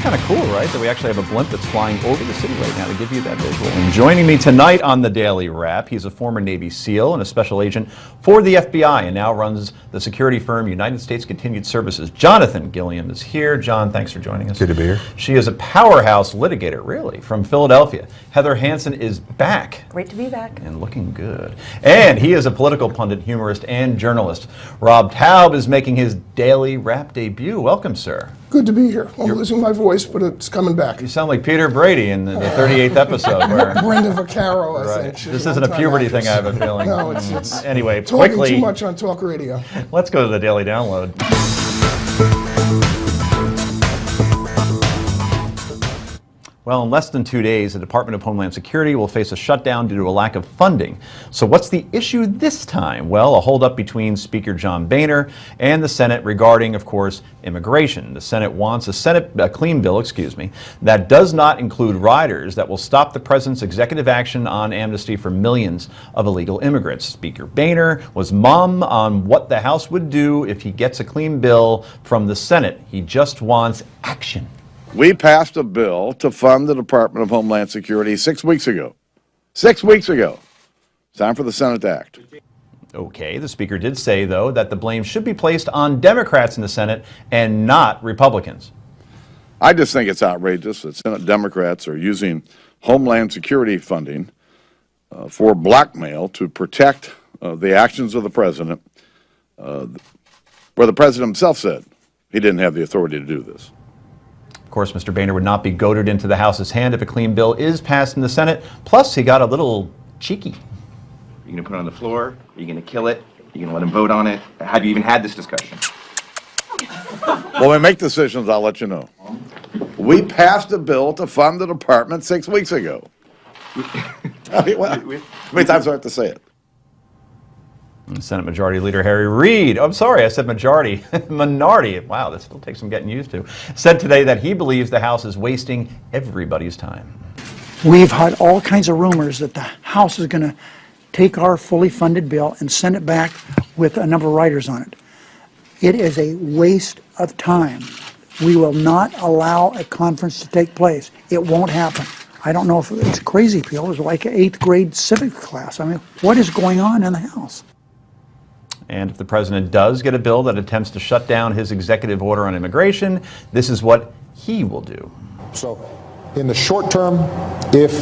kind of cool, right? That we actually have a blimp that's flying over the city right now to give you that visual. And joining me tonight on the Daily Wrap, he's a former Navy SEAL and a special agent for the FBI and now runs the security firm United States Continued Services. Jonathan Gilliam is here. John, thanks for joining us. Good to be here. She is a powerhouse litigator, really, from Philadelphia. Heather Hansen is back. Great to be back. And looking good. And he is a political pundit, humorist, and journalist. Rob Taub is making his Daily Wrap debut. Welcome, sir. Good to be here. I'm losing my voice, but it's coming back. You sound like Peter Brady in the 38th episode. Where, Brenda Vaccaro, I right. think. She's This isn't a puberty thing, I have a feeling. No, it's anyway, talking quickly. too much on talk radio. Let's go to the Daily Download. Well, in less than 2 days, the Department of Homeland Security will face a shutdown due to a lack of funding. So what's the issue this time? Well, a holdup between Speaker John Boehner and the Senate regarding, of course, immigration. The Senate wants a clean bill, that does not include riders that will stop the president's executive action on amnesty for millions of illegal immigrants. Speaker Boehner was mum on what the House would do if he gets a clean bill from the Senate. He just wants action. We passed a bill to fund the Department of Homeland Security 6 weeks ago. 6 weeks ago. It's time for the Senate to act. Okay, the Speaker did say, though, that the blame should be placed on Democrats in the Senate and not Republicans. I just think it's outrageous that Senate Democrats are using Homeland Security funding for blackmail to protect the actions of the president, where the president himself said he didn't have the authority to do this. Of course, Mr. Boehner would not be goaded into the House's hand if a clean bill is passed in the Senate. Plus, he got a little cheeky. Are you going to put it on the floor? Are you going to kill it? Are you going to let him vote on it? Have you even had this discussion? When we make decisions, I'll let you know. We passed a bill to fund the department 6 weeks ago. I mean, how many times do I have to say it? Senate Majority Leader Harry Reid, I'm sorry, I said majority, minority, wow, this still takes some getting used to, said today that he believes the House is wasting everybody's time. We've had all kinds of rumors that the House is going to take our fully funded bill and send it back with a number of riders on it. It is a waste of time. We will not allow a conference to take place. It won't happen. I don't know if it's crazy people. It's like an 8th grade civics class. I mean, what is going on in the House? And if the president does get a bill that attempts to shut down his executive order on immigration, this is what he will do. So, in the short term, if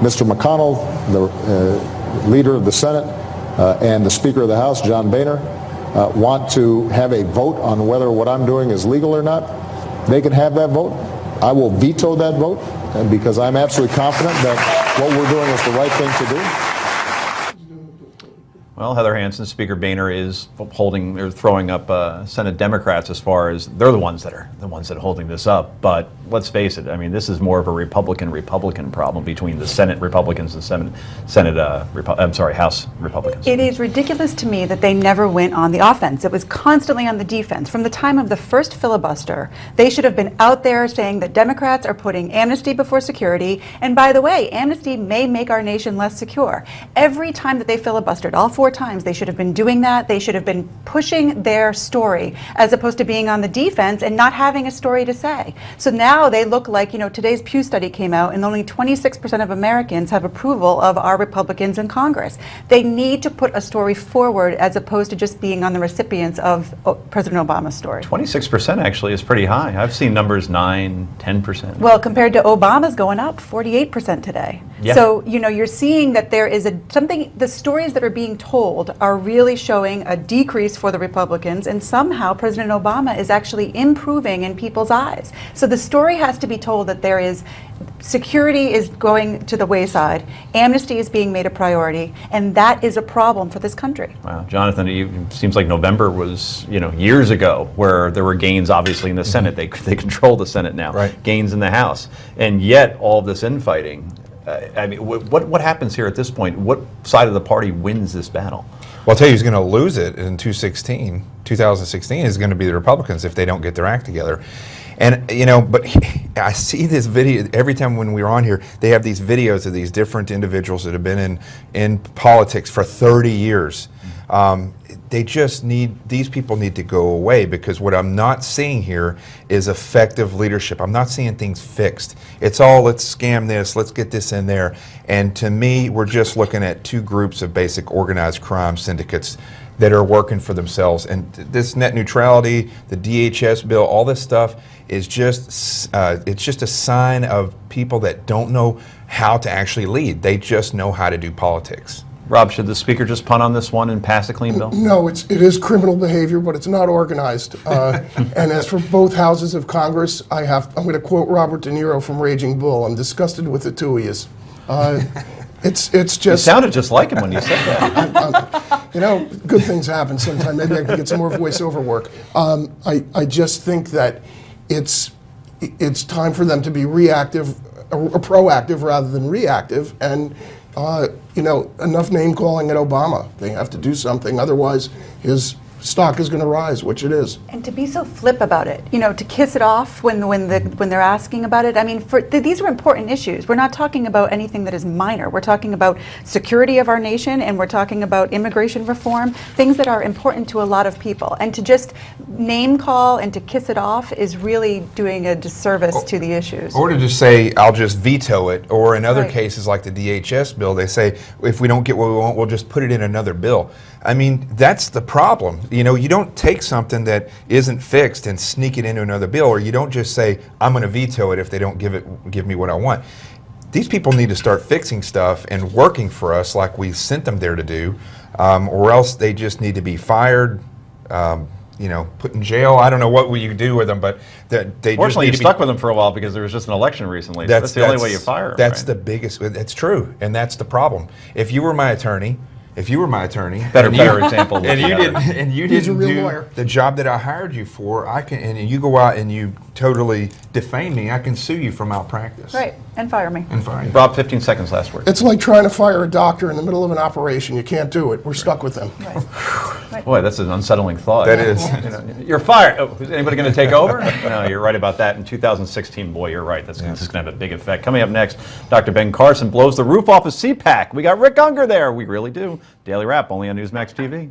Mr. McConnell, the leader of the Senate, and the Speaker of the House, John Boehner, want to have a vote on whether what I'm doing is legal or not, they can have that vote. I will veto that vote because I'm absolutely confident that what we're doing is the right thing to do. Well, Heather Hansen, Speaker Boehner is throwing up Senate Democrats as far as they're the ones that are holding this up. But let's face it, I mean, this is more of a Republican problem between the Senate Republicans and House Republicans. It is ridiculous to me that they never went on the offense. It was constantly on the defense. From the time of the first filibuster, they should have been out there saying that Democrats are putting amnesty before security. And by the way, amnesty may make our nation less secure. Every time that they filibustered, all 4 times, they should have been doing that. They should have been pushing their story as opposed to being on the defense and not having a story to say. So now they look like, today's Pew study came out and only 26% of Americans have approval of our Republicans in Congress. They need to put a story forward as opposed to just being on the recipients of President Obama's story. 26% actually is pretty high. I've seen numbers 9, 10%. Well, compared to Obama's going up 48% today. Yeah. So, you're seeing that there is the stories that are being told are really showing a decrease for the Republicans, and somehow President Obama is actually improving in people's eyes. So the story has to be told that there is security is going to the wayside, amnesty is being made a priority, and that is a problem for this country. Wow, Jonathan, it seems like November was, years ago, where there were gains obviously in the Senate. They control the Senate now, right. Gains in the House, and yet all of this infighting. I mean, what happens here at this point? What side of the party wins this battle? Well, I'll tell you who's going to lose it in 2016 is going to be the Republicans if they don't get their act together. And, but I see this video every time when we're on here, they have these videos of these different individuals that have been in politics for 30 years. these people need to go away, because what I'm not seeing here is effective leadership. I'm not seeing things fixed. It's all, let's scam this, let's get this in there. And to me, we're just looking at two groups of basic organized crime syndicates that are working for themselves. And this net neutrality, the DHS bill, all this stuff is just, it's just a sign of people that don't know how to actually lead. They just know how to do politics. Rob, should the speaker just punt on this one and pass a clean bill? No, it is criminal behavior, but it's not organized. And as for both houses of Congress, I'm going to quote Robert De Niro from Raging Bull. I'm disgusted with the two of yous. It's just. You sounded just like him when you said that. You know, good things happen sometimes. Maybe I can get some more voiceover work. I just think that it's time for them to be reactive, or proactive rather than reactive. And you know, enough name calling at Obama. They have to do something, otherwise his stock is going to rise, which it is. And to be so flip about it, you know, to kiss it off when they're asking about it. I mean, these are important issues. We're not talking about anything that is minor. We're talking about security of our nation, and we're talking about immigration reform, things that are important to a lot of people. And to just name call and to kiss it off is really doing a disservice to the issues. Or to just say, I'll just veto it. Or in other Right. cases like the DHS bill, they say, if we don't get what we want, we'll just put it in another bill. I mean, that's the problem. You know, you don't take something that isn't fixed and sneak it into another bill, or you don't just say, I'm going to veto it if they don't give me what I want. These people need to start fixing stuff and working for us like we sent them there to do, or else they just need to be fired, you know, put in jail. I don't know what will you do with them, but they just Fortunately, need you to stuck be. with them for a while because there was just an election recently. That's the only way you fire them. That's right? the biggest. That's true, and that's the problem. If you were my attorney, Better example. and you didn't He's a real do lawyer. the job that I hired you for, and you go out and you totally defame me, I can sue you for malpractice. Right, and fire me. And fine. Rob, 15 seconds, last word. It's like trying to fire a doctor in the middle of an operation. You can't do it. We're stuck with them. Boy, that's an unsettling thought. That is. You know, you're fired. Oh, is anybody going to take over? No, you're right about that. In 2016, boy, you're right. That's going to have a big effect. Coming up next, Dr. Ben Carson blows the roof off of CPAC. We got Rick Unger there. We really do. Daily Wrap, only on Newsmax TV.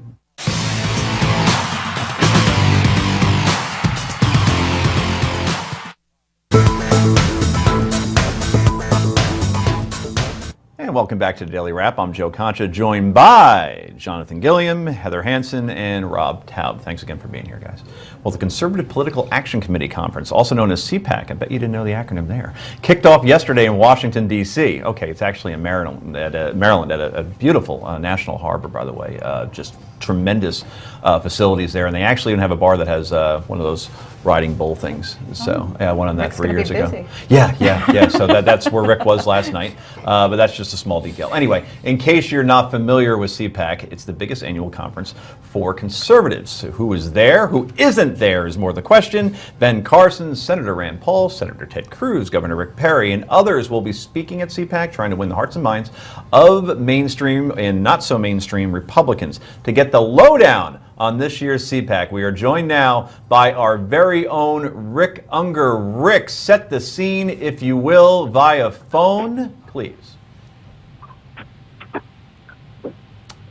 And welcome back to the Daily Wrap. I'm Joe Concha, joined by Jonathan Gilliam, Heather Hansen, and Rob Taub. Thanks again for being here, guys. Well, the Conservative Political Action Committee Conference, also known as CPAC, I bet you didn't know the acronym there, kicked off yesterday in Washington, D.C. Okay, it's actually in Maryland, at a beautiful national harbor, by the way. Just tremendous facilities there, and they actually even have a bar that has one of those riding bull things. So I went on that Rick's 3 gonna years be ago. busy. Yeah. So that's where Rick was last night. But that's just a small detail. Anyway, in case you're not familiar with CPAC, it's the biggest annual conference for conservatives. Who is there? Who isn't there is more the question. Ben Carson, Senator Rand Paul, Senator Ted Cruz, Governor Rick Perry, and others will be speaking at CPAC, trying to win the hearts and minds of mainstream and not so mainstream Republicans. To get the lowdown on this year's CPAC, we are joined now by our very own Rick Unger. Rick, set the scene, if you will, via phone, please.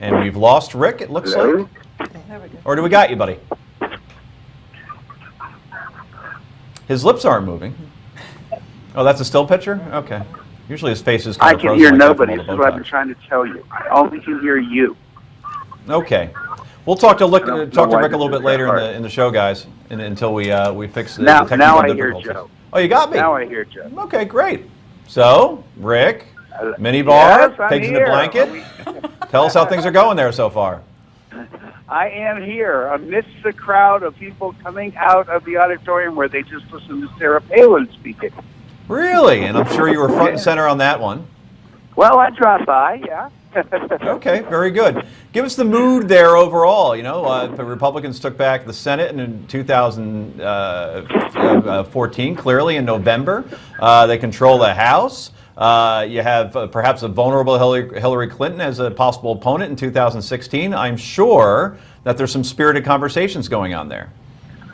And we've lost Rick, it looks like. Or do we got you, buddy? His lips aren't moving. Oh, that's a still picture? Okay. Usually his face is kind I of can frozen hear like that nobody. from This all is the what I've been Botox. trying to tell you. I only can hear you. Okay. We'll talk to know Rick a why little this bit is later that hard. in the show, guys, until we fix the Now technical I hear difficulties. Joe. Oh, you got me. Now I hear Joe. Okay, great. So, Rick, minibar, Yes, I'm pigs in the here. blanket. Tell us how things are going there so far. I am here amidst the crowd of people coming out of the auditorium where they just listened to Sarah Palin speaking. Really? And I'm sure you were front and center on that one. Well, I dropped by, yeah. Okay, very good. Give us the mood there overall. You know, the Republicans took back the Senate in 2014, clearly in November. They control the House. You have perhaps a vulnerable Hillary Clinton as a possible opponent in 2016. I'm sure that there's some spirited conversations going on there.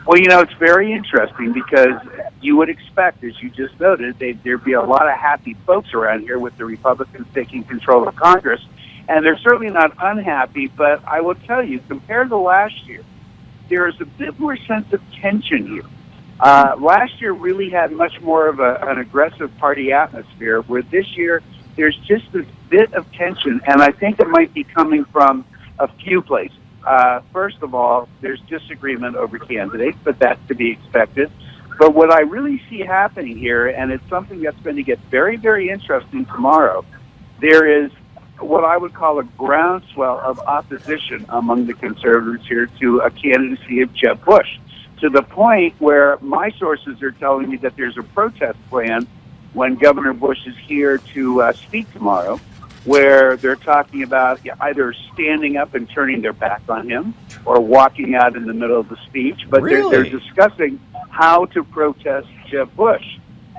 Well, you know, it's very interesting because you would expect, as you just noted, there'd be a lot of happy folks around here with the Republicans taking control of Congress. And they're certainly not unhappy, but I will tell you, compared to last year, there is a bit more sense of tension here. Last year really had much more of an aggressive party atmosphere, where this year there's just this bit of tension, and I think it might be coming from a few places. First of all, there's disagreement over candidates, but that's to be expected. But what I really see happening here, and it's something that's going to get very, very interesting tomorrow, there is what I would call a groundswell of opposition among the conservatives here to a candidacy of Jeb Bush, to the point where my sources are telling me that there's a protest plan when Governor Bush is here to speak tomorrow, where they're talking about either standing up and turning their back on him or walking out in the middle of the speech. But they're discussing how to protest Jeb Bush.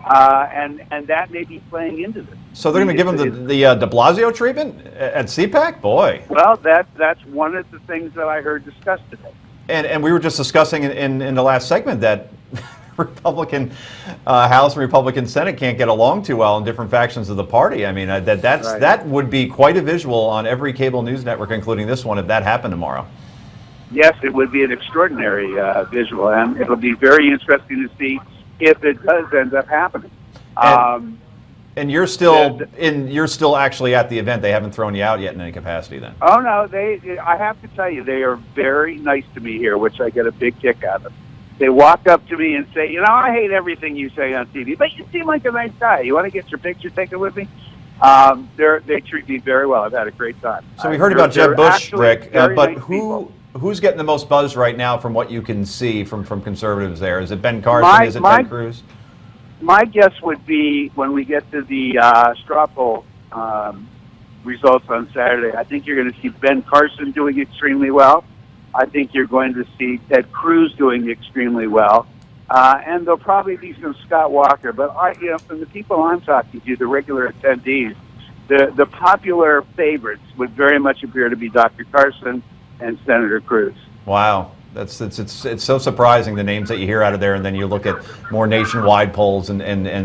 And that may be playing into this. So they're going to give him the de Blasio treatment at CPAC? Boy. Well, that's one of the things that I heard discussed today. And we were just discussing in the last segment that Republican House and Republican Senate can't get along too well in different factions of the party. I mean, that would be quite a visual on every cable news network, including this one, if that happened tomorrow. Yes, it would be an extraordinary visual, and it'll be very interesting to see if it does end up happening. And you're still actually at the event. They haven't thrown you out yet in any capacity then. Oh no, I have to tell you, they are very nice to me here, which I get a big kick out of. They walk up to me and say, you know, I hate everything you say on TV, but you seem like a nice guy. You want to get your picture taken with me? They treat me very well. I've had a great time. So we heard about Jeb Bush, Rick, but nice who's getting the most buzz right now from what you can see from conservatives there? Is it Ben Carson? Is it Ted Cruz? My guess would be when we get to the straw poll results on Saturday, I think you're going to see Ben Carson doing extremely well. I think you're going to see Ted Cruz doing extremely well. And there'll probably be some Scott Walker. But from the people I'm talking to, the regular attendees, the popular favorites would very much appear to be Dr. Carson and Senator Cruz. Wow. It's so surprising, the names that you hear out of there, and then you look at more nationwide polls, and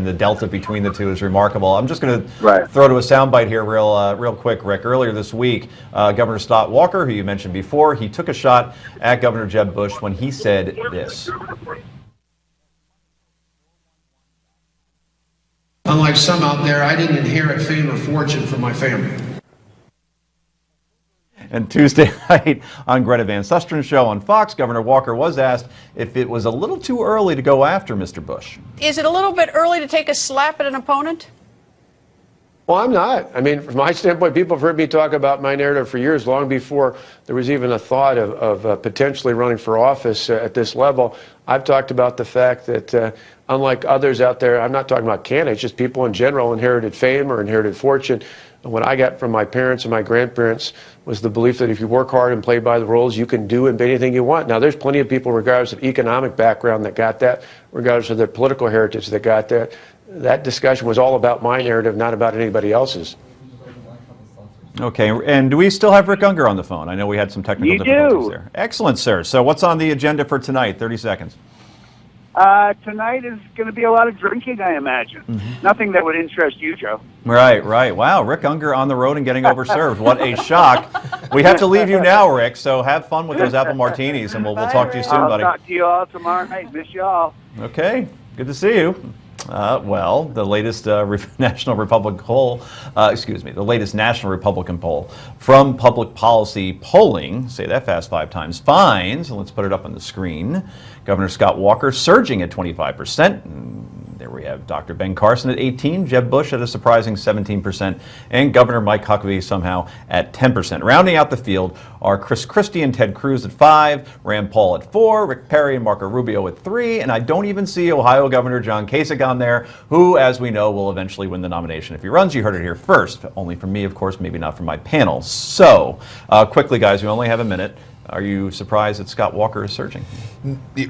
the delta between the two is remarkable. I'm just going to throw to a soundbite here real quick, Rick. Earlier this week, Governor Scott Walker, who you mentioned before, he took a shot at Governor Jeb Bush when he said this. Unlike some out there, I didn't inherit fame or fortune from my family. And Tuesday night on Greta Van Sustren's show on Fox, Governor Walker was asked if it was a little too early to go after Mr. Bush. Is it a little bit early to take a slap at an opponent? Well, I'm not. I mean, from my standpoint, people have heard me talk about my narrative for years, long before there was even a thought of potentially running for office at this level. I've talked about the fact that unlike others out there, I'm not talking about candidates, just people in general, inherited fame or inherited fortune. And what I got from my parents and my grandparents was the belief that if you work hard and play by the rules, you can do and be anything you want. Now, there's plenty of people, regardless of economic background, that got that, regardless of their political heritage, that got that. That discussion was all about my narrative, not about anybody else's. Okay, and do we still have Rick Unger on the phone? I know we had some technical difficulties there. Excellent, sir. So what's on the agenda for tonight? 30 seconds. Tonight is going to be a lot of drinking, I imagine. Nothing that would interest you, Joe. Right. Wow, Rick Unger on the road and getting overserved. What a shock. We have to leave you now, Rick, so have fun with those apple martinis, and we'll talk to you soon, buddy. I'll talk to you all tomorrow night. Miss you all. Okay, good to see you. Well, the latest National Republican poll, the latest National Republican poll from Public Policy Polling, say that fast 5 times, finds, and let's put it up on the screen, Governor Scott Walker surging at 25%. There we have Dr. Ben Carson at 18%, Jeb Bush at a surprising 17%, and Governor Mike Huckabee somehow at 10%. Rounding out the field are Chris Christie and Ted Cruz at 5%, Rand Paul at 4%, Rick Perry and Marco Rubio at 3%, and I don't even see Ohio Governor John Kasich on there, who, as we know, will eventually win the nomination if he runs. You heard it here first, only from me, of course, maybe not from my panel. So, quickly, guys, we only have a minute. Are you surprised that Scott Walker is surging?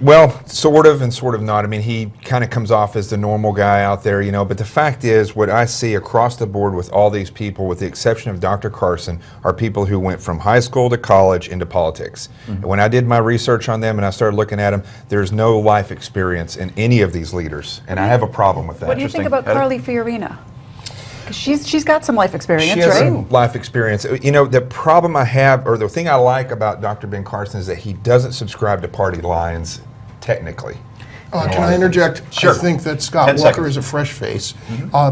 Well, sort of and sort of not. I mean, he kind of comes off as the normal guy out there, you know, but the fact is what I see across the board with all these people, with the exception of Dr. Carson, are people who went from high school to college into politics. And when I did my research on them and I started looking at them, there's no life experience in any of these leaders, and I have a problem with that. What do you think about Carly Fiorina? 'Cause she's got some life experience, She has right? some life experience. You know, the problem I have, or the thing I like about Dr. Ben Carson is that he doesn't subscribe to party lines technically. Can I interject? Sure. I think that Scott 10 Walker seconds. is a fresh face.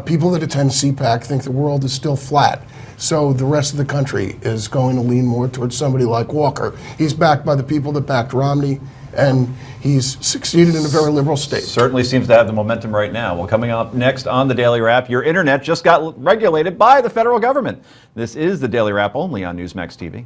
People that attend CPAC think the world is still flat. So the rest of the country is going to lean more towards somebody like Walker. He's backed by the people that backed Romney, and he's succeeded in a very liberal state. Certainly seems to have the momentum right now. Well, coming up next on the Daily Wrap, your internet just got regulated by the federal government. This is the Daily Wrap only on Newsmax TV.